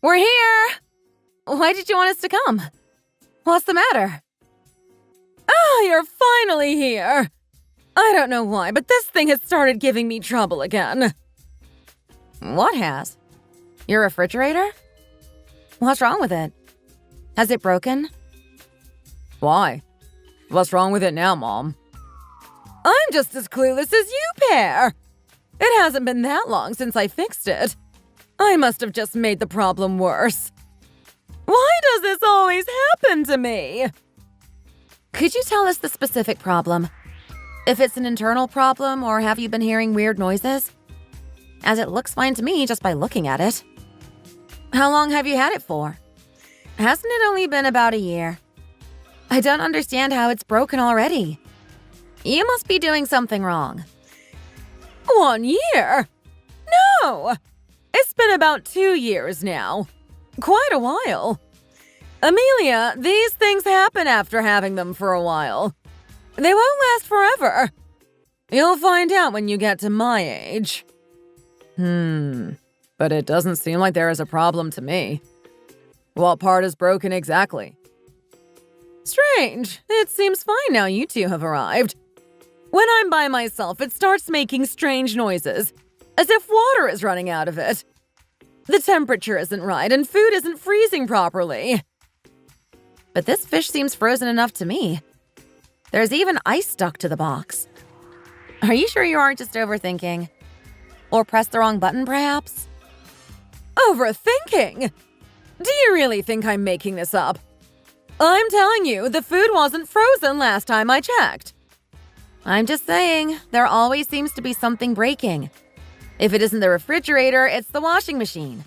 We're here! Why did you want us to come? What's the matter? Ah, you're finally here! I don't know why, but this thing has started giving me trouble again. What has? Your refrigerator? What's wrong with it? Has it broken? Why? What's wrong with it now, Mom? I'm just as clueless as you pair. It hasn't been that long since I fixed it. I must have just made the problem worse. Why does this always happen to me? Could you tell us the specific problem? If it's an internal problem, or have you been hearing weird noises? As it looks fine to me just by looking at it. How long have you had it for? Hasn't it only been about a year? I don't understand how it's broken already. You must be doing something wrong. 1 year? No! It's been about 2 years now. Quite a while. Amelia, these things happen after having them for a while. They won't last forever. You'll find out when you get to my age. But it doesn't seem like there is a problem to me. What part is broken exactly? Strange. It seems fine now you two have arrived. When I'm by myself, it starts making strange noises, as if water is running out of it. The temperature isn't right and food isn't freezing properly. But this fish seems frozen enough to me. There's even ice stuck to the box. Are you sure you aren't just overthinking? Or pressed the wrong button, perhaps? Overthinking? Do you really think I'm making this up? I'm telling you, the food wasn't frozen last time I checked. I'm just saying, there always seems to be something breaking. If it isn't the refrigerator, it's the washing machine.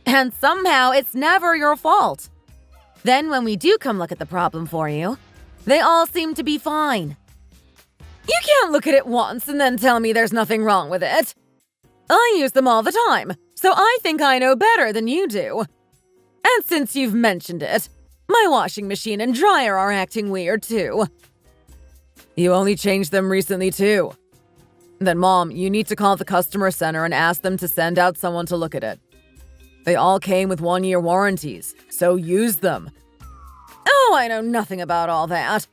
And somehow, it's never your fault. Then when we do come look at the problem for you, they all seem to be fine. You can't look at it once and then tell me there's nothing wrong with it. I use them all the time, so I think I know better than you do. And since you've mentioned it, my washing machine and dryer are acting weird too. You only changed them recently too. Then Mom, you need to call the customer center and ask them to send out someone to look at it. They all came with 1-year warranties, so use them. Oh, I know nothing about all that.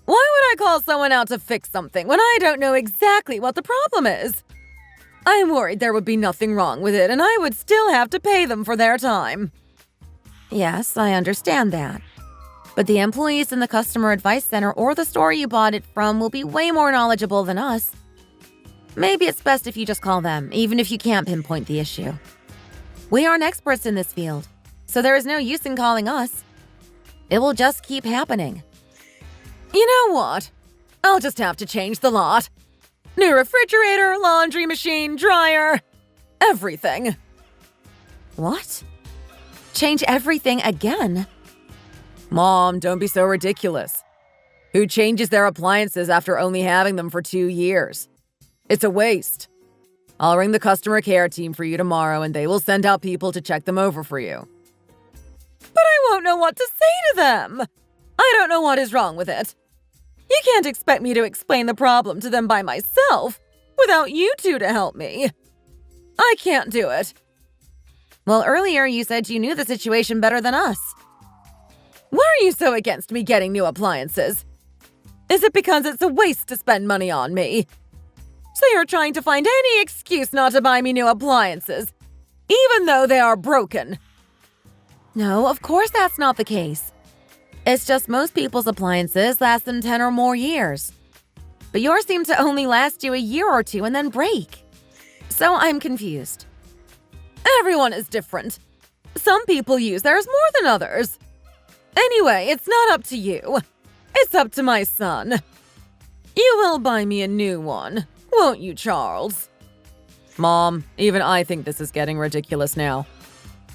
Why would I call someone out to fix something when I don't know exactly what the problem is? I'm worried there would be nothing wrong with it and I would still have to pay them for their time. Yes, I understand that. But the employees in the customer advice center or the store you bought it from will be way more knowledgeable than us. Maybe it's best if you just call them, even if you can't pinpoint the issue. We aren't experts in this field, so there is no use in calling us. It will just keep happening. You know what? I'll just have to change the lot. New refrigerator, laundry machine, dryer, everything. What? Change everything again? Mom, don't be so ridiculous. Who changes their appliances after only having them for 2 years? It's a waste. I'll ring the customer care team for you tomorrow and they will send out people to check them over for you. But I won't know what to say to them. I don't know what is wrong with it. You can't expect me to explain the problem to them by myself without you two to help me. I can't do it. Well, earlier you said you knew the situation better than us. Why are you so against me getting new appliances? Is it because it's a waste to spend money on me? So you're trying to find any excuse not to buy me new appliances, even though they are broken. No, of course that's not the case. It's just most people's appliances last them 10 or more years. But yours seem to only last you a year or two and then break. So I'm confused. Everyone is different. Some people use theirs more than others. Anyway, it's not up to you. It's up to my son. You will buy me a new one, won't you, Charles? Mom, even I think this is getting ridiculous now.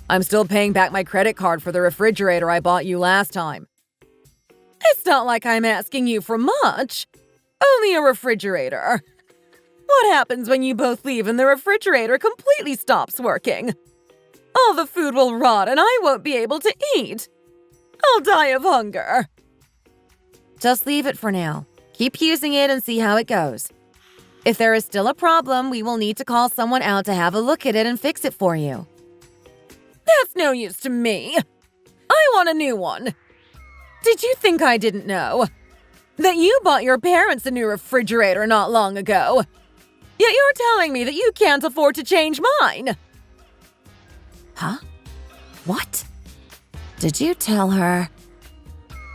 I'm still paying back my credit card for the refrigerator I bought you last time. It's not like I'm asking you for much. Only a refrigerator. What happens when you both leave and the refrigerator completely stops working? All the food will rot and I won't be able to eat. I'll die of hunger. Just leave it for now. Keep using it and see how it goes. If there is still a problem, we will need to call someone out to have a look at it and fix it for you. That's no use to me. I want a new one. Did you think I didn't know that you bought your parents a new refrigerator not long ago? Yet you're telling me that you can't afford to change mine. Huh? What? Did you tell her?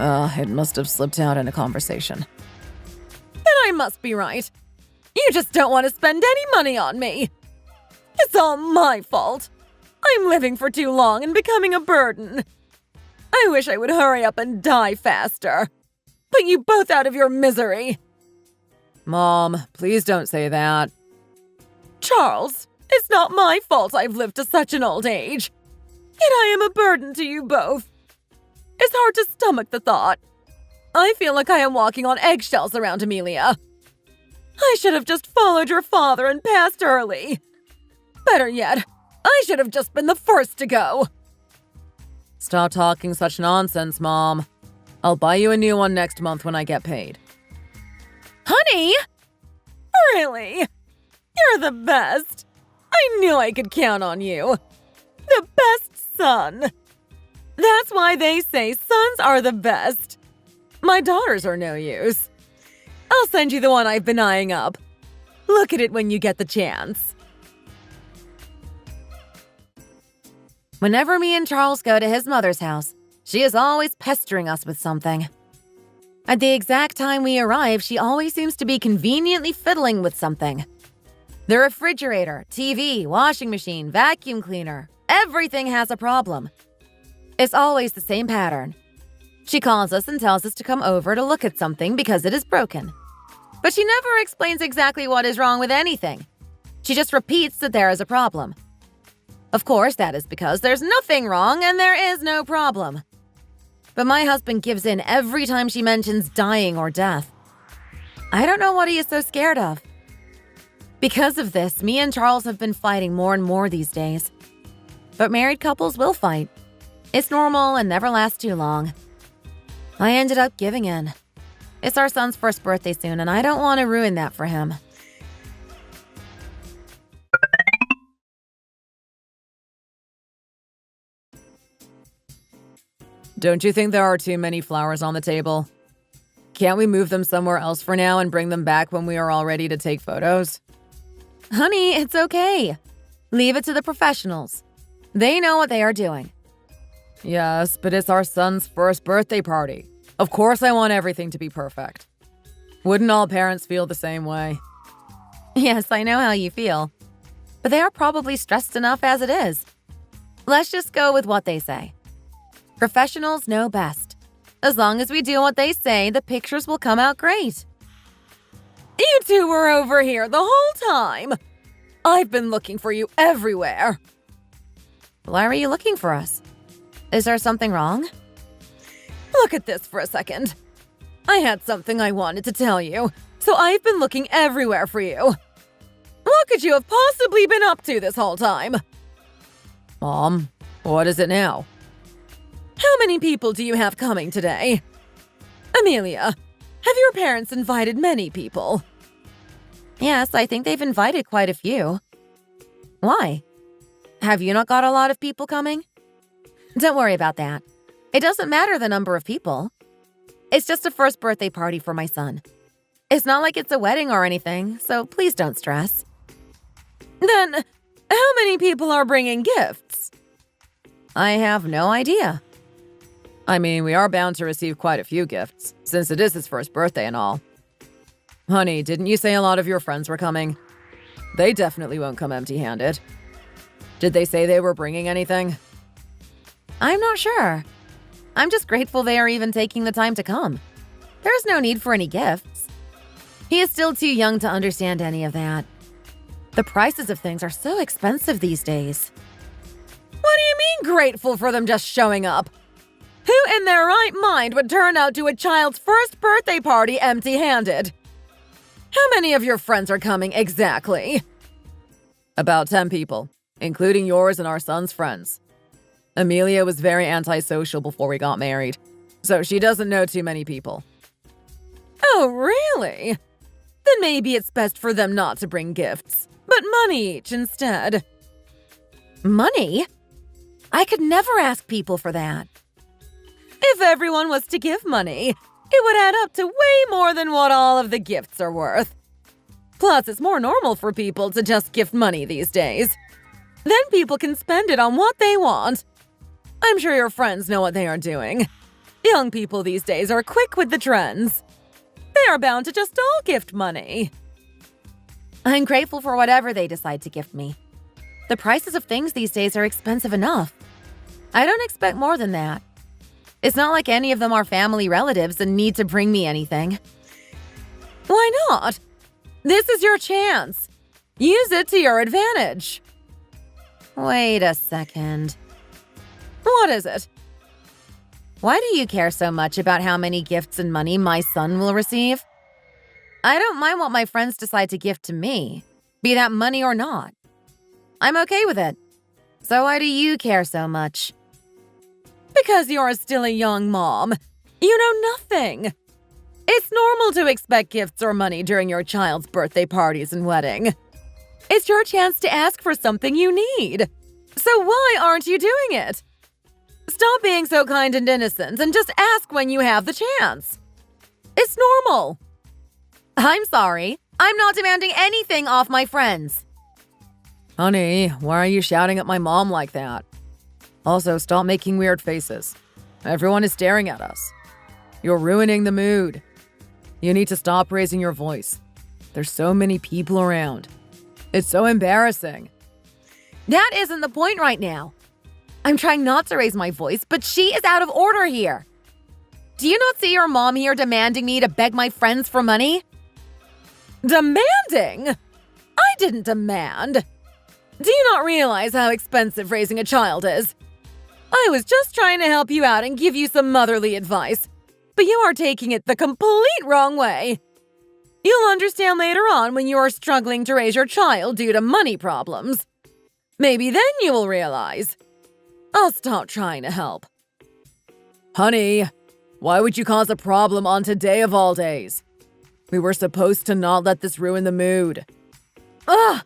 It must have slipped out in a conversation. Then I must be right. You just don't want to spend any money on me. It's all my fault. I'm living for too long and becoming a burden. I wish I would hurry up and die faster. Put you both out of your misery. Mom, please don't say that. Charles, it's not my fault I've lived to such an old age. Yet I am a burden to you both. It's hard to stomach the thought. I feel like I am walking on eggshells around Amelia. I should have just followed your father and passed early. Better yet, I should have just been the first to go. Stop talking such nonsense, Mom. I'll buy you a new one next month when I get paid. Honey? Really? You're the best. I knew I could count on you. The best son. That's why they say sons are the best. My daughters are no use. I'll send you the one I've been eyeing up. Look at it when you get the chance. Whenever me and Charles go to his mother's house, she is always pestering us with something. At the exact time we arrive, she always seems to be conveniently fiddling with something. The refrigerator, TV, washing machine, vacuum cleaner, everything has a problem. It's always the same pattern. She calls us and tells us to come over to look at something because it is broken. But she never explains exactly what is wrong with anything. She just repeats that there is a problem. Of course, that is because there's nothing wrong and there is no problem. But my husband gives in every time she mentions dying or death. I don't know what he is so scared of. Because of this, me and Charles have been fighting more and more these days. But married couples will fight. It's normal and never lasts too long. I ended up giving in. It's our son's first birthday soon, and I don't want to ruin that for him. Don't you think there are too many flowers on the table? Can't we move them somewhere else for now and bring them back when we are all ready to take photos? Honey, it's okay. Leave it to the professionals. They know what they are doing. Yes, but it's our son's first birthday party. Of course I want everything to be perfect. Wouldn't all parents feel the same way? Yes, I know how you feel. But they are probably stressed enough as it is. Let's just go with what they say. Professionals know best. As long as we do what they say, the pictures will come out great. You two were over here the whole time. I've been looking for you everywhere. Why are you looking for us? Is there something wrong? Look at this for a second. I had something I wanted to tell you, so I've been looking everywhere for you. What could you have possibly been up to this whole time? Mom, what is it now? How many people do you have coming today? Amelia, have your parents invited many people? Yes, I think they've invited quite a few. Why? Have you not got a lot of people coming? Don't worry about that. It doesn't matter the number of people. It's just a first birthday party for my son. It's not like it's a wedding or anything, so please don't stress. Then, how many people are bringing gifts? I have no idea. I mean, we are bound to receive quite a few gifts, since it is his first birthday and all. Honey, didn't you say a lot of your friends were coming? They definitely won't come empty-handed. Did they say they were bringing anything? I'm not sure. I'm just grateful they are even taking the time to come. There's no need for any gifts. He is still too young to understand any of that. The prices of things are so expensive these days. What do you mean grateful for them just showing up? Who in their right mind would turn out to a child's first birthday party empty-handed? How many of your friends are coming exactly? About 10 people, including yours and our son's friends. Amelia was very antisocial before we got married, so she doesn't know too many people. Oh, really? Then maybe it's best for them not to bring gifts, but money each instead. Money? I could never ask people for that. If everyone was to give money, it would add up to way more than what all of the gifts are worth. Plus, it's more normal for people to just gift money these days. Then people can spend it on what they want. I'm sure your friends know what they are doing. Young people these days are quick with the trends. They are bound to just all gift money. I'm grateful for whatever they decide to gift me. The prices of things these days are expensive enough. I don't expect more than that. It's not like any of them are family relatives and need to bring me anything. Why not? This is your chance. Use it to your advantage. Wait a second. What is it? Why do you care so much about how many gifts and money my son will receive? I don't mind what my friends decide to gift to me, be that money or not. I'm okay with it. So why do you care so much? Because you're still a young mom. You know nothing. It's normal to expect gifts or money during your child's birthday parties and wedding. It's your chance to ask for something you need. So why aren't you doing it? Stop being so kind and innocent and just ask when you have the chance. It's normal. I'm sorry. I'm not demanding anything off my friends. Honey, why are you shouting at my mom like that? Also, stop making weird faces. Everyone is staring at us. You're ruining the mood. You need to stop raising your voice. There's so many people around. It's so embarrassing. That isn't the point right now. I'm trying not to raise my voice, but she is out of order here. Do you not see your mom here demanding me to beg my friends for money? Demanding? I didn't demand. Do you not realize how expensive raising a child is? I was just trying to help you out and give you some motherly advice, but you are taking it the complete wrong way. You'll understand later on when you are struggling to raise your child due to money problems. Maybe then you will realize. I'll stop trying to help. Honey, why would you cause a problem on today of all days? We were supposed to not let this ruin the mood. Ugh!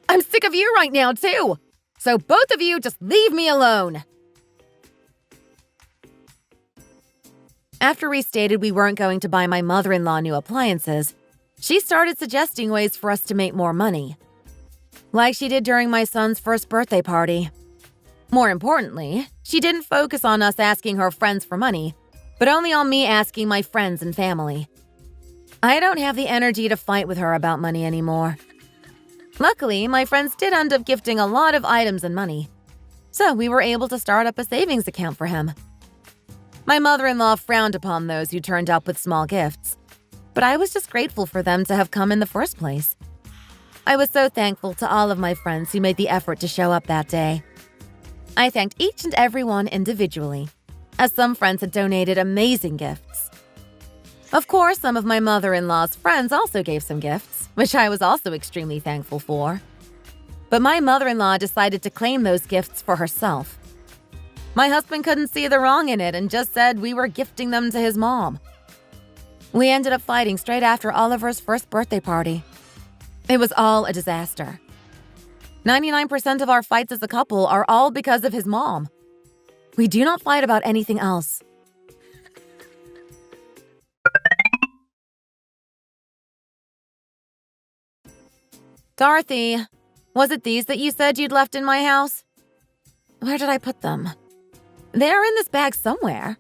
I'm sick of you right now, too! So both of you just leave me alone! After we stated we weren't going to buy my mother-in-law new appliances, she started suggesting ways for us to make more money. Like she did during my son's first birthday party. More importantly, she didn't focus on us asking her friends for money, but only on me asking my friends and family. I don't have the energy to fight with her about money anymore. Luckily, my friends did end up gifting a lot of items and money, so we were able to start up a savings account for him. My mother-in-law frowned upon those who turned up with small gifts, but I was just grateful for them to have come in the first place. I was so thankful to all of my friends who made the effort to show up that day. I thanked each and every one individually, as some friends had donated amazing gifts. Of course, some of my mother-in-law's friends also gave some gifts, which I was also extremely thankful for. But my mother-in-law decided to claim those gifts for herself. My husband couldn't see the wrong in it and just said we were gifting them to his mom. We ended up fighting straight after Oliver's first birthday party. It was all a disaster. 99% of our fights as a couple are all because of his mom. We do not fight about anything else. Dorothy, was it these that you said you'd left in my house? Where did I put them? They're in this bag somewhere.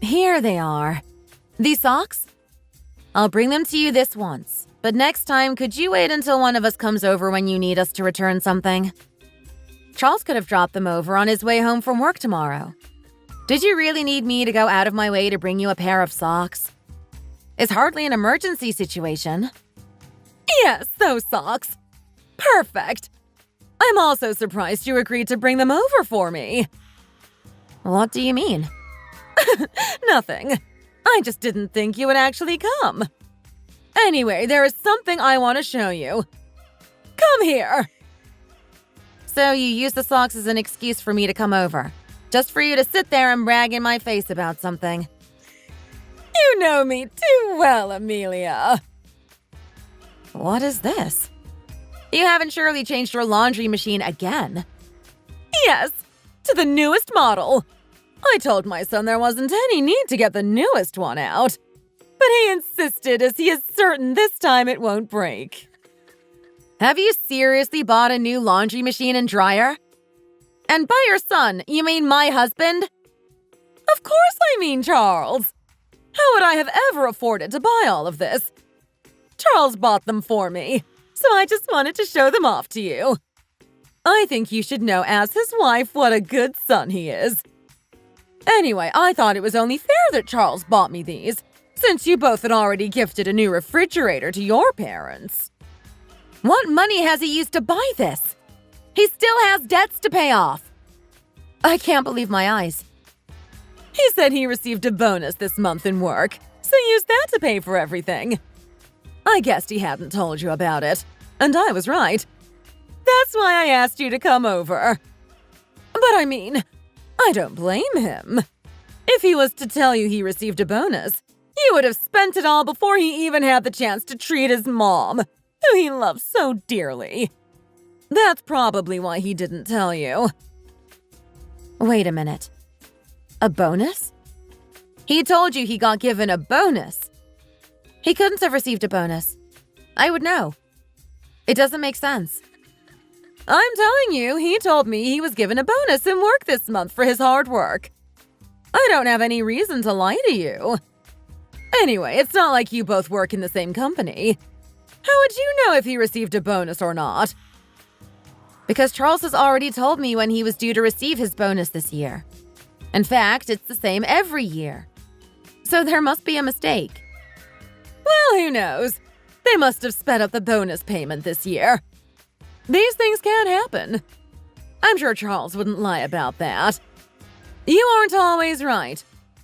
Here they are. These socks? I'll bring them to you this once, but next time could you wait until one of us comes over when you need us to return something? Charles could have dropped them over on his way home from work tomorrow. Did you really need me to go out of my way to bring you a pair of socks? It's hardly an emergency situation. Yes, those socks. Perfect. I'm also surprised you agreed to bring them over for me. What do you mean? Nothing. I just didn't think you would actually come. Anyway, there is something I want to show you. Come here. So you use the socks as an excuse for me to come over, just for you to sit there and brag in my face about something. You know me too well, Amelia. What is this? You haven't surely changed your laundry machine again? Yes, to the newest model. I told my son there wasn't any need to get the newest one out, but he insisted as he is certain this time it won't break. Have you seriously bought a new laundry machine and dryer? And by your son, you mean my husband? Of course I mean Charles. How would I have ever afforded to buy all of this? Charles bought them for me, so I just wanted to show them off to you. I think you should know as his wife what a good son he is. Anyway, I thought it was only fair that Charles bought me these, since you both had already gifted a new refrigerator to your parents. What money has he used to buy this? He still has debts to pay off. I can't believe my eyes. He said he received a bonus this month in work, so used that to pay for everything. I guessed he hadn't told you about it, and I was right. That's why I asked you to come over. But I mean, I don't blame him. If he was to tell you he received a bonus, he would have spent it all before he even had the chance to treat his mom, who he loves so dearly. That's probably why he didn't tell you. Wait a minute. A bonus? He told you he got given a bonus. He couldn't have received a bonus. I would know. It doesn't make sense. I'm telling you, he told me he was given a bonus in work this month for his hard work. I don't have any reason to lie to you. Anyway, it's not like you both work in the same company. How would you know if he received a bonus or not? Because Charles has already told me when he was due to receive his bonus this year. In fact, it's the same every year. So there must be a mistake. Well, who knows? They must have sped up the bonus payment this year. These things can happen. I'm sure Charles wouldn't lie about that. You aren't always right.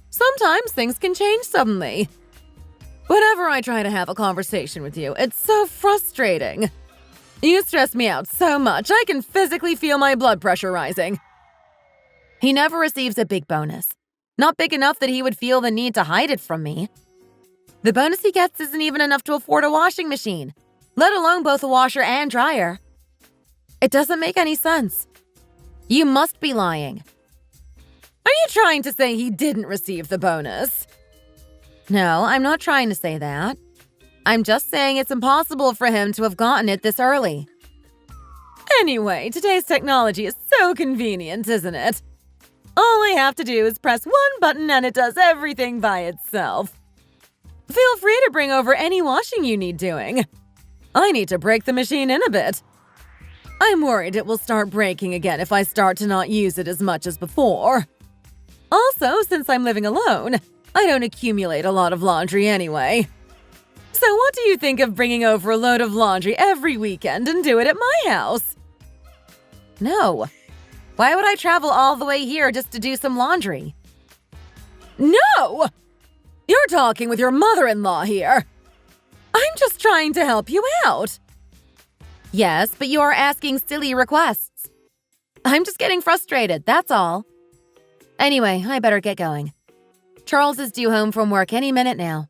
Sometimes things can change suddenly. Whenever I try to have a conversation with you, it's so frustrating. You stress me out so much, I can physically feel my blood pressure rising. He never receives a big bonus. Not big enough that he would feel the need to hide it from me. The bonus he gets isn't even enough to afford a washing machine, let alone both a washer and dryer. It doesn't make any sense. You must be lying. Are you trying to say he didn't receive the bonus? No, I'm not trying to say that. I'm just saying it's impossible for him to have gotten it this early. Anyway, today's technology is so convenient, isn't it? All I have to do is press one button and it does everything by itself. Feel free to bring over any washing you need doing. I need to break the machine in a bit. I'm worried it will start breaking again if I start to not use it as much as before. Also, since I'm living alone, I don't accumulate a lot of laundry anyway. So what do you think of bringing over a load of laundry every weekend and do it at my house? No. Why would I travel all the way here just to do some laundry? No! You're talking with your mother-in-law here. I'm just trying to help you out. Yes, but you are asking silly requests. I'm just getting frustrated, that's all. Anyway, I better get going. Charles is due home from work any minute now.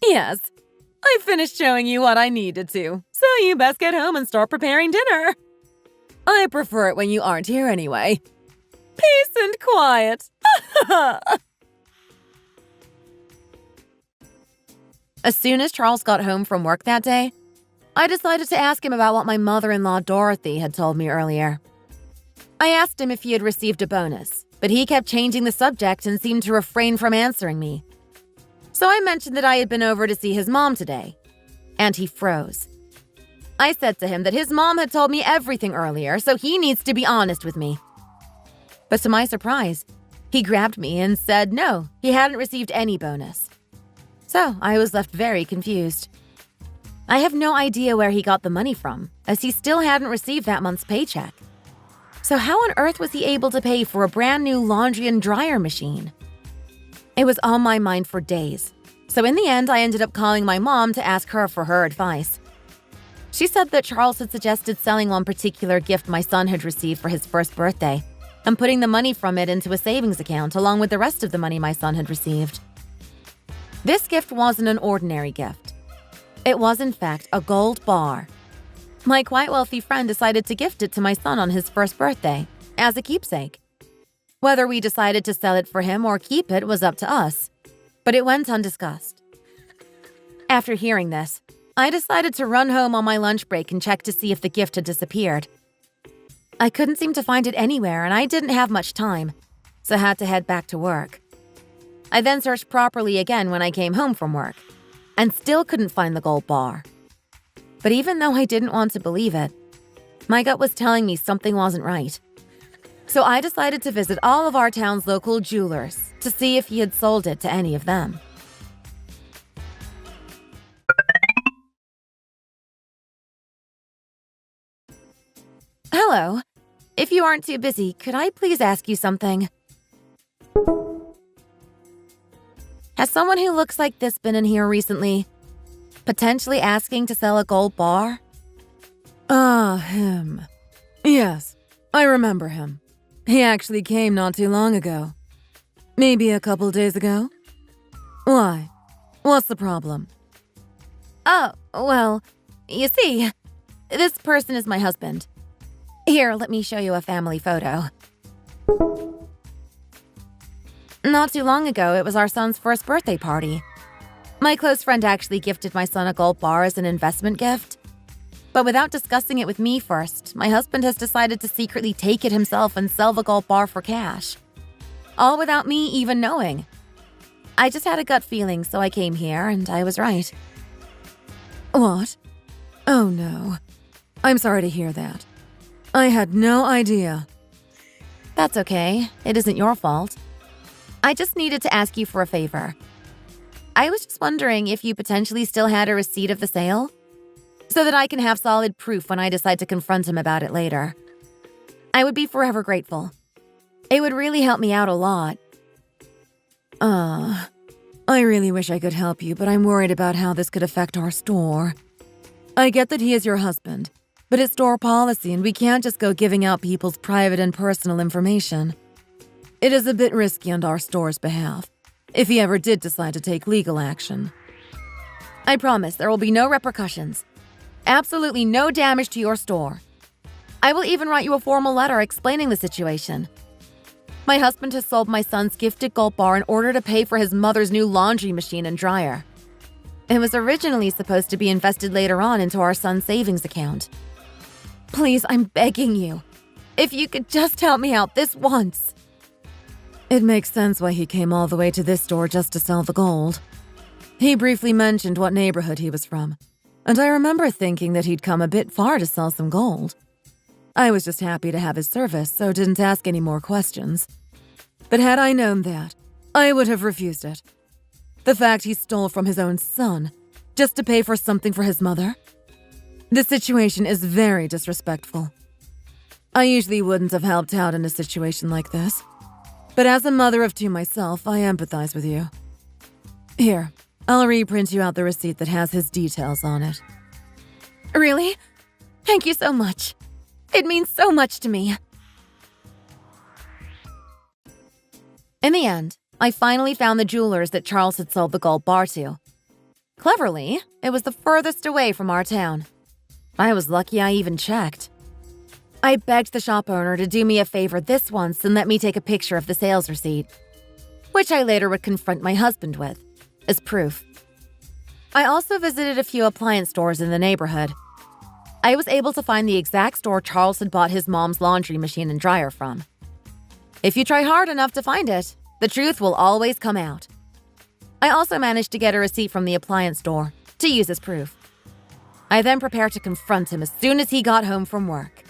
Yes, I finished showing you what I needed to, so you best get home and start preparing dinner. I prefer it when you aren't here anyway. Peace and quiet. As soon as Charles got home from work that day, I decided to ask him about what my mother-in-law Dorothy had told me earlier. I asked him if he had received a bonus, but he kept changing the subject and seemed to refrain from answering me. So I mentioned that I had been over to see his mom today, and he froze. I said to him that his mom had told me everything earlier, so he needs to be honest with me. But to my surprise, he grabbed me and said no, he hadn't received any bonus. So I was left very confused. I have no idea where he got the money from, as he still hadn't received that month's paycheck. So how on earth was he able to pay for a brand new laundry and dryer machine? It was on my mind for days, so in the end I ended up calling my mom to ask her for her advice. She said that Charles had suggested selling one particular gift my son had received for his first birthday and putting the money from it into a savings account along with the rest of the money my son had received. This gift wasn't an ordinary gift. It was, in fact, a gold bar. My quite wealthy friend decided to gift it to my son on his first birthday, as a keepsake. Whether we decided to sell it for him or keep it was up to us, but it went undiscussed. After hearing this, I decided to run home on my lunch break and check to see if the gift had disappeared. I couldn't seem to find it anywhere, and I didn't have much time, so I had to head back to work. I then searched properly again when I came home from work, and still couldn't find the gold bar. But even though I didn't want to believe it, my gut was telling me something wasn't right. So I decided to visit all of our town's local jewelers to see if he had sold it to any of them. Hello. If you aren't too busy, could I please ask you something? Has someone who looks like this been in here recently? Potentially asking to sell a gold bar? Him. Yes, I remember him. He actually came not too long ago. Maybe a couple days ago. Why? What's the problem? Oh, well, you see, this person is my husband. Here, let me show you a family photo. Not too long ago, it was our son's first birthday party. My close friend actually gifted my son a gold bar as an investment gift. But without discussing it with me first, my husband has decided to secretly take it himself and sell the gold bar for cash. All without me even knowing. I just had a gut feeling, so I came here, and I was right. What? Oh no. I'm sorry to hear that. I had no idea. That's okay. It isn't your fault. I just needed to ask you for a favor. I was just wondering if you potentially still had a receipt of the sale, so that I can have solid proof when I decide to confront him about it later. I would be forever grateful. It would really help me out a lot. I really wish I could help you, but I'm worried about how this could affect our store. I get that he is your husband, but it's store policy and we can't just go giving out people's private and personal information. It is a bit risky on our store's behalf, if he ever did decide to take legal action. I promise there will be no repercussions. Absolutely no damage to your store. I will even write you a formal letter explaining the situation. My husband has sold my son's gifted gold bar in order to pay for his mother's new laundry machine and dryer. It was originally supposed to be invested later on into our son's savings account. Please, I'm begging you. If you could just help me out this once. It makes sense why he came all the way to this store just to sell the gold. He briefly mentioned what neighborhood he was from, and I remember thinking that he'd come a bit far to sell some gold. I was just happy to have his service, so didn't ask any more questions. But had I known that, I would have refused it. The fact he stole from his own son, just to pay for something for his mother? The situation is very disrespectful. I usually wouldn't have helped out in a situation like this. But as a mother of two myself, I empathize with you. Here, I'll reprint you out the receipt that has his details on it. Really? Thank you so much. It means so much to me. In the end, I finally found the jewelers that Charles had sold the gold bar to. Cleverly, it was the furthest away from our town. I was lucky I even checked. I begged the shop owner to do me a favor this once and let me take a picture of the sales receipt, which I later would confront my husband with, as proof. I also visited a few appliance stores in the neighborhood. I was able to find the exact store Charles had bought his mom's laundry machine and dryer from. If you try hard enough to find it, the truth will always come out. I also managed to get a receipt from the appliance store to use as proof. I then prepared to confront him as soon as he got home from work.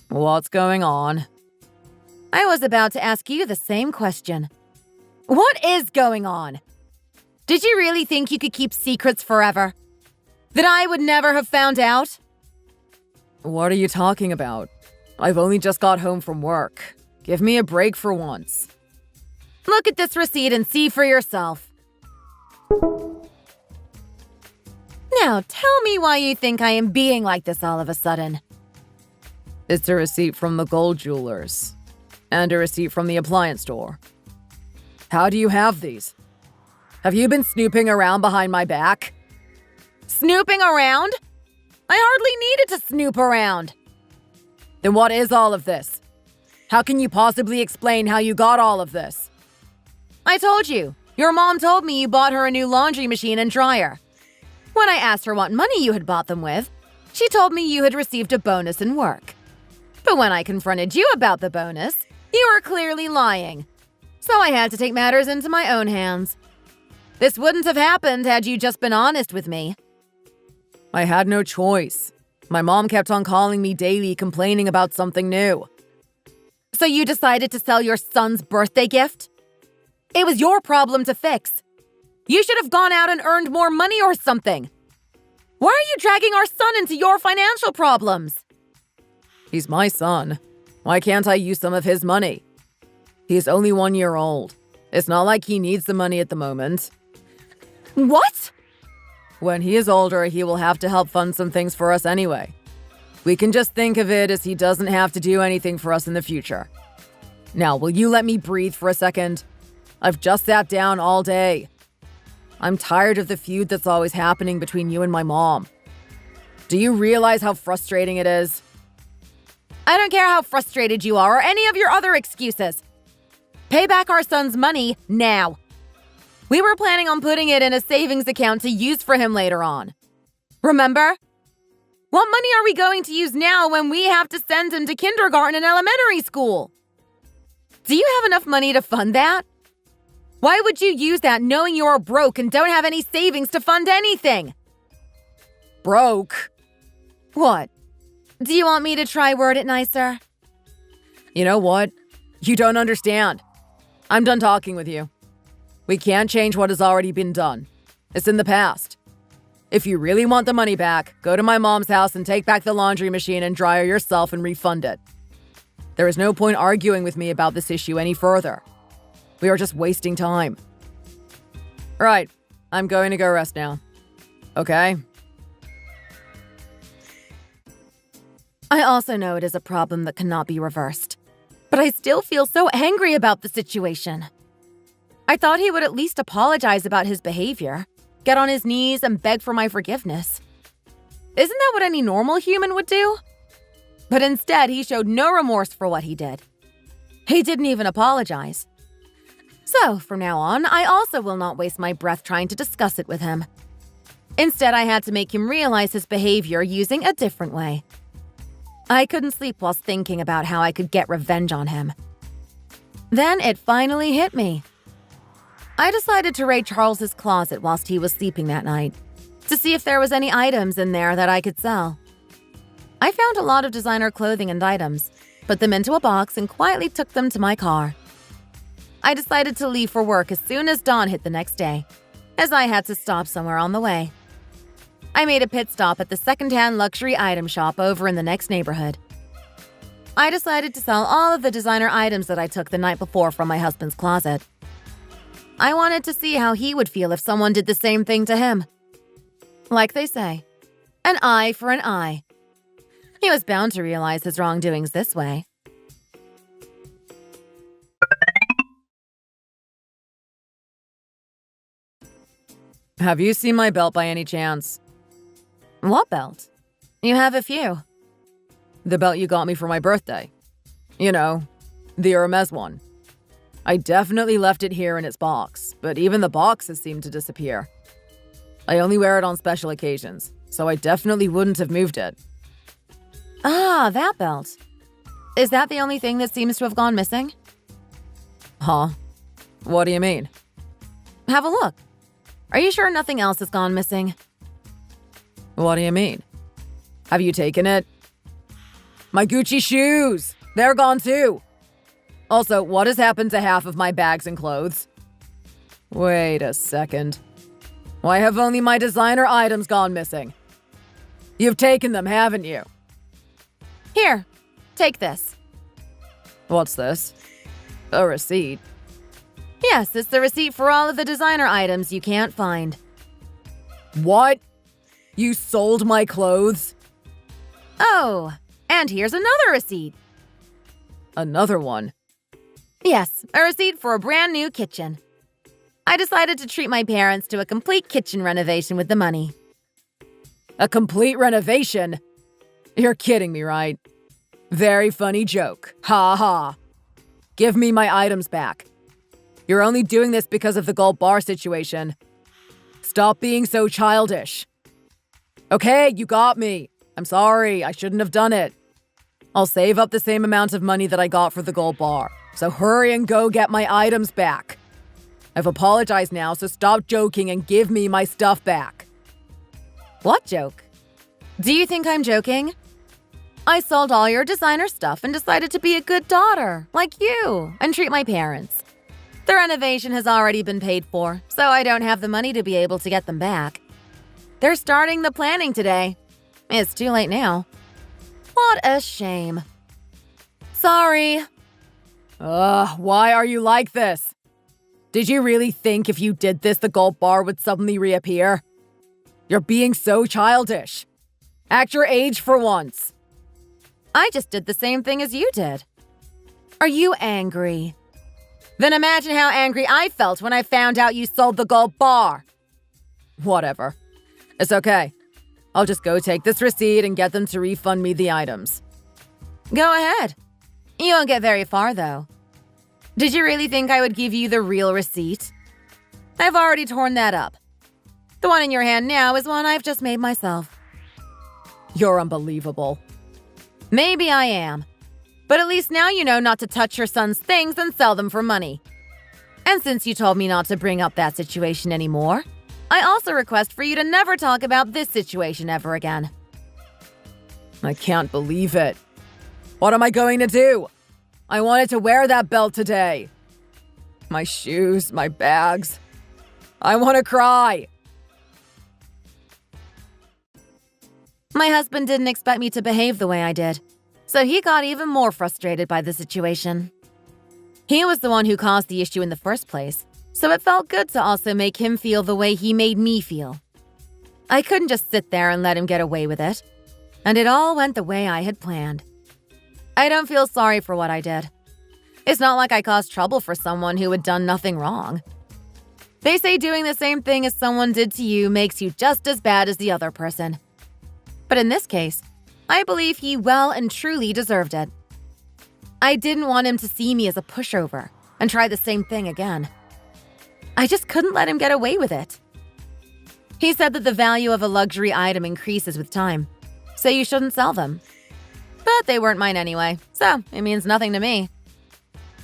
What's going on? I was about to ask you the same question. What is going on? Did you really think you could keep secrets forever? That I would never have found out? What are you talking about? I've only just got home from work. Give me a break for once. Look at this receipt and see for yourself. Now, tell me why you think I am being like this all of a sudden. It's a receipt from the gold jewelers. And a receipt from the appliance store. How do you have these? Have you been snooping around behind my back? Snooping around? I hardly needed to snoop around. Then what is all of this? How can you possibly explain how you got all of this? I told you. Your mom told me you bought her a new laundry machine and dryer. When I asked her what money you had bought them with, she told me you had received a bonus in work. But when I confronted you about the bonus, you were clearly lying. So I had to take matters into my own hands. This wouldn't have happened had you just been honest with me. I had no choice. My mom kept on calling me daily, complaining about something new. So you decided to sell your son's birthday gift? It was your problem to fix. You should have gone out and earned more money or something. Why are you dragging our son into your financial problems? He's my son. Why can't I use some of his money? He's only 1 year old. It's not like he needs the money at the moment. What? When he is older, he will have to help fund some things for us anyway. We can just think of it as he doesn't have to do anything for us in the future. Now, will you let me breathe for a second? I've just sat down all day. I'm tired of the feud that's always happening between you and my mom. Do you realize how frustrating it is? I don't care how frustrated you are or any of your other excuses. Pay back our son's money now. We were planning on putting it in a savings account to use for him later on. Remember? What money are we going to use now when we have to send him to kindergarten and elementary school? Do you have enough money to fund that? Why would you use that knowing you're broke and don't have any savings to fund anything? Broke? What? Do you want me to try word it nicer? You know what? You don't understand. I'm done talking with you. We can't change what has already been done. It's in the past. If you really want the money back, go to my mom's house and take back the laundry machine and dryer yourself and refund it. There is no point arguing with me about this issue any further. We are just wasting time. Right, I'm going to go rest now. Okay? I also know it is a problem that cannot be reversed. But I still feel so angry about the situation. I thought he would at least apologize about his behavior, get on his knees and beg for my forgiveness. Isn't that what any normal human would do? But instead, he showed no remorse for what he did. He didn't even apologize. So, from now on, I also will not waste my breath trying to discuss it with him. Instead, I had to make him realize his behavior using a different way. I couldn't sleep whilst thinking about how I could get revenge on him. Then it finally hit me. I decided to raid Charles's closet whilst he was sleeping that night, to see if there was any items in there that I could sell. I found a lot of designer clothing and items, put them into a box and quietly took them to my car. I decided to leave for work as soon as dawn hit the next day, as I had to stop somewhere on the way. I made a pit stop at the secondhand luxury item shop over in the next neighborhood. I decided to sell all of the designer items that I took the night before from my husband's closet. I wanted to see how he would feel if someone did the same thing to him. Like they say, an eye for an eye. He was bound to realize his wrongdoings this way. Have you seen my belt by any chance? What belt? You have a few. The belt you got me for my birthday. You know, the Hermes one. I definitely left it here in its box, but even the box has seemed to disappear. I only wear it on special occasions, so I definitely wouldn't have moved it. Ah, that belt. Is that the only thing that seems to have gone missing? Huh? What do you mean? Have a look. Are you sure nothing else has gone missing? What do you mean? Have you taken it? My Gucci shoes! They're gone too! Also, what has happened to half of my bags and clothes? Wait a second. Why have only my designer items gone missing? You've taken them, haven't you? Here, take this. What's this? A receipt? Yes, it's the receipt for all of the designer items you can't find. What? You sold my clothes? Oh, and here's another receipt. Another one? Yes, a receipt for a brand new kitchen. I decided to treat my parents to a complete kitchen renovation with the money. A complete renovation? You're kidding me, right? Very funny joke. Ha ha. Give me my items back. You're only doing this because of the gold bar situation. Stop being so childish. Okay, you got me. I'm sorry, I shouldn't have done it. I'll save up the same amount of money that I got for the gold bar. So hurry and go get my items back. I've apologized now, so stop joking and give me my stuff back. What joke? Do you think I'm joking? I sold all your designer stuff and decided to be a good daughter, like you, and treat my parents. The renovation has already been paid for, so I don't have the money to be able to get them back. They're starting the planning today. It's too late now. What a shame. Sorry. Why are you like this? Did you really think if you did this, the gold bar would suddenly reappear? You're being so childish. Act your age for once. I just did the same thing as you did. Are you angry? Then imagine how angry I felt when I found out you sold the gold bar. Whatever. It's okay. I'll just go take this receipt and get them to refund me the items. Go ahead. You won't get very far, though. Did you really think I would give you the real receipt? I've already torn that up. The one in your hand now is one I've just made myself. You're unbelievable. Maybe I am. But at least now you know not to touch your son's things and sell them for money. And since you told me not to bring up that situation anymore, I also request for you to never talk about this situation ever again. I can't believe it. What am I going to do? I wanted to wear that belt today. My shoes, my bags. I want to cry. My husband didn't expect me to behave the way I did, so he got even more frustrated by the situation. He was the one who caused the issue in the first place, so it felt good to also make him feel the way he made me feel. I couldn't just sit there and let him get away with it, and it all went the way I had planned. I don't feel sorry for what I did. It's not like I caused trouble for someone who had done nothing wrong. They say doing the same thing as someone did to you makes you just as bad as the other person. But in this case, I believe he well and truly deserved it. I didn't want him to see me as a pushover and try the same thing again. I just couldn't let him get away with it. He said that the value of a luxury item increases with time, so you shouldn't sell them. But they weren't mine anyway, so it means nothing to me.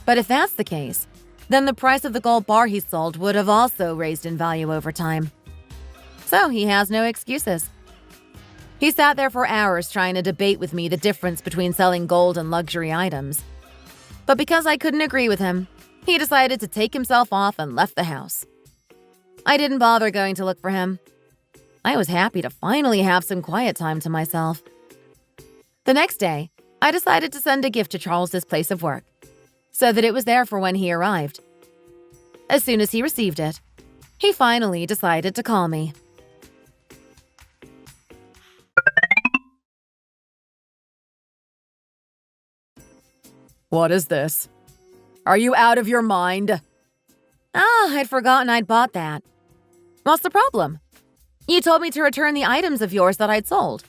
But if that's the case, then the price of the gold bar he sold would have also raised in value over time. So he has no excuses. He sat there for hours trying to debate with me the difference between selling gold and luxury items. But because I couldn't agree with him, he decided to take himself off and left the house. I didn't bother going to look for him. I was happy to finally have some quiet time to myself. The next day, I decided to send a gift to Charles's place of work, so that it was there for when he arrived. As soon as he received it, he finally decided to call me. What is this? Are you out of your mind? I'd forgotten I'd bought that. What's the problem? You told me to return the items of yours that I'd sold.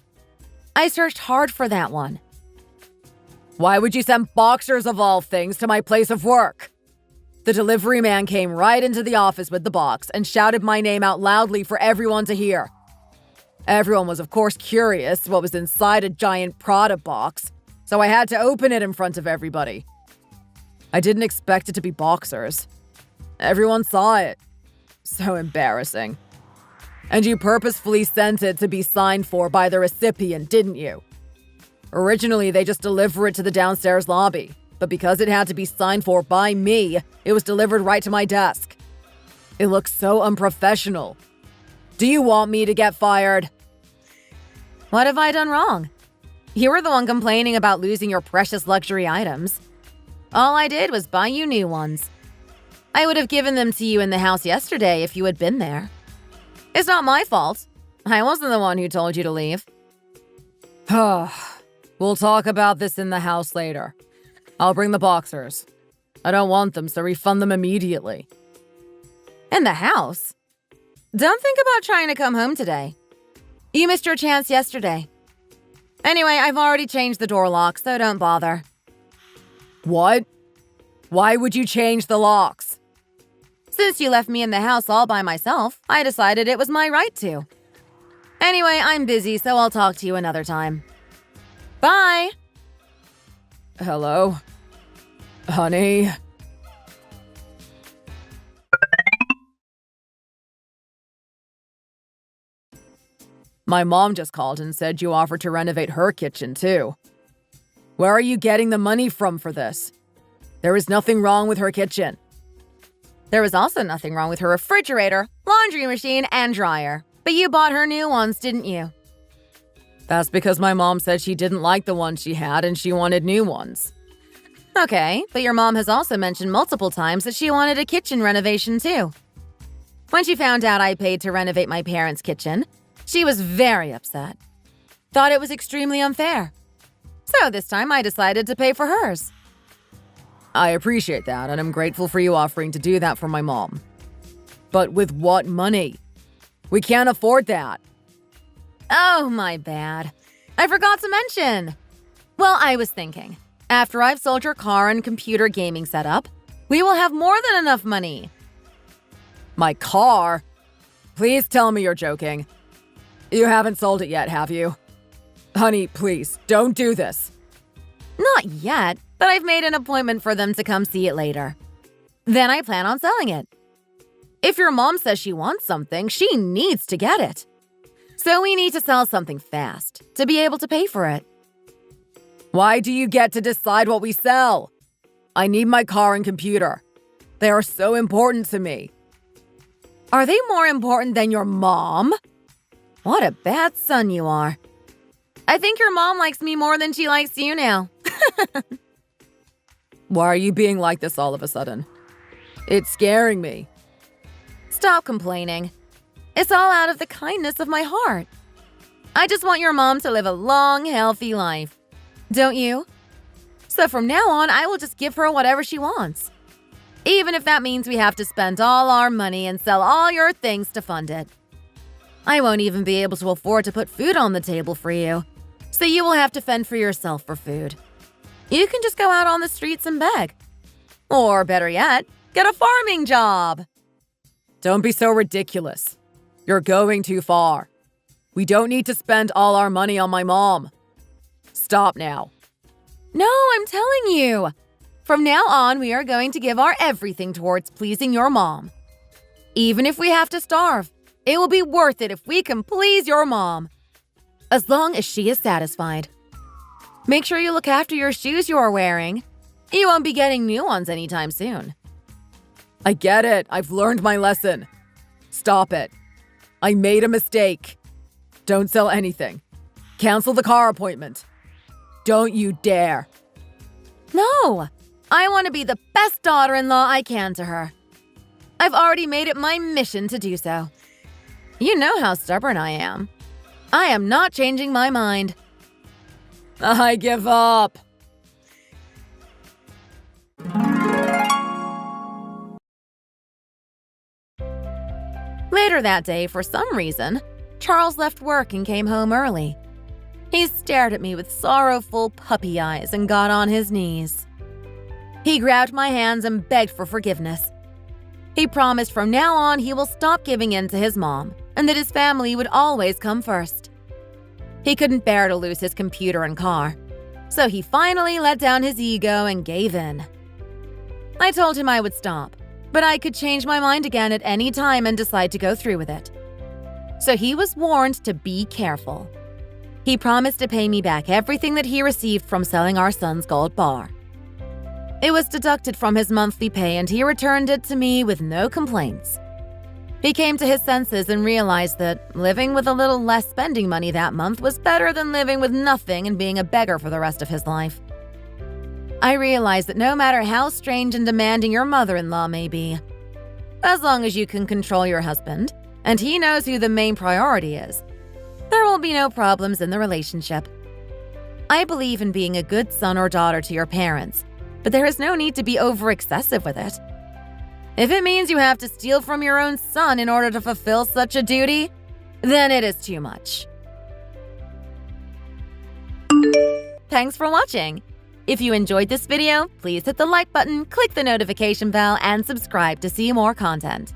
I searched hard for that one. Why would you send boxers of all things to my place of work? The delivery man came right into the office with the box and shouted my name out loudly for everyone to hear. Everyone was, of course, curious what was inside a giant Prada box, so I had to open it in front of everybody. I didn't expect it to be boxers. Everyone saw it. So embarrassing. And you purposefully sent it to be signed for by the recipient, didn't you? Originally, they just deliver it to the downstairs lobby, but because it had to be signed for by me, it was delivered right to my desk. It looks so unprofessional. Do you want me to get fired? What have I done wrong? You were the one complaining about losing your precious luxury items. All I did was buy you new ones. I would have given them to you in the house yesterday if you had been there. It's not my fault. I wasn't the one who told you to leave. We'll talk about this in the house later. I'll bring the boxers. I don't want them, so refund them immediately. In the house? Don't think about trying to come home today. You missed your chance yesterday. Anyway, I've already changed the door lock, so don't bother. What? Why would you change the locks? Since you left me in the house all by myself, I decided it was my right to. Anyway, I'm busy, so I'll talk to you another time. Bye! Hello? Honey? My mom just called and said you offered to renovate her kitchen, too. Where are you getting the money from for this? There is nothing wrong with her kitchen. There was also nothing wrong with her refrigerator, laundry machine, and dryer. But you bought her new ones, didn't you? That's because my mom said she didn't like the ones she had and she wanted new ones. Okay, but your mom has also mentioned multiple times that she wanted a kitchen renovation, too. When she found out I paid to renovate my parents' kitchen, she was very upset. Thought it was extremely unfair. So this time I decided to pay for hers. I appreciate that, and I'm grateful for you offering to do that for my mom. But with what money? We can't afford that. Oh, my bad. I forgot to mention. Well, I was thinking, after I've sold your car and computer gaming setup, we will have more than enough money. My car? Please tell me you're joking. You haven't sold it yet, have you? Honey, please, don't do this. Not yet, but I've made an appointment for them to come see it later. Then I plan on selling it. If your mom says she wants something, she needs to get it. So we need to sell something fast to be able to pay for it. Why do you get to decide what we sell? I need my car and computer. They are so important to me. Are they more important than your mom? What a bad son you are. I think your mom likes me more than she likes you now. Why are you being like this all of a sudden? It's scaring me. Stop complaining. It's all out of the kindness of my heart. I just want your mom to live a long, healthy life. Don't you? So from now on, I will just give her whatever she wants. Even if that means we have to spend all our money and sell all your things to fund it. I won't even be able to afford to put food on the table for you. So you will have to fend for yourself for food. You can just go out on the streets and beg. Or better yet, get a farming job. Don't be so ridiculous. You're going too far. We don't need to spend all our money on my mom. Stop now. No, I'm telling you. From now on, we are going to give our everything towards pleasing your mom. Even if we have to starve, it will be worth it if we can please your mom. As long as she is satisfied. Make sure you look after your shoes you are wearing. You won't be getting new ones anytime soon. I get it. I've learned my lesson. Stop it. I made a mistake. Don't sell anything. Cancel the car appointment. Don't you dare. No, I want to be the best daughter-in-law I can to her. I've already made it my mission to do so. You know how stubborn I am. I am not changing my mind. I give up. Later that day, for some reason, Charles left work and came home early. He stared at me with sorrowful puppy eyes and got on his knees. He grabbed my hands and begged for forgiveness. He promised from now on he will stop giving in to his mom and that his family would always come first. He couldn't bear to lose his computer and car, so he finally let down his ego and gave in. I told him I would stop, but I could change my mind again at any time and decide to go through with it. So he was warned to be careful. He promised to pay me back everything that he received from selling our son's gold bar. It was deducted from his monthly pay and he returned it to me with no complaints. He came to his senses and realized that living with a little less spending money that month was better than living with nothing and being a beggar for the rest of his life. I realized that no matter how strange and demanding your mother-in-law may be, as long as you can control your husband and he knows who the main priority is, there will be no problems in the relationship. I believe in being a good son or daughter to your parents, but there is no need to be over-excessive with it. If it means you have to steal from your own son in order to fulfill such a duty, then it is too much. Thanks for watching. If you enjoyed this video, please hit the like button, click the notification bell, and subscribe to see more content.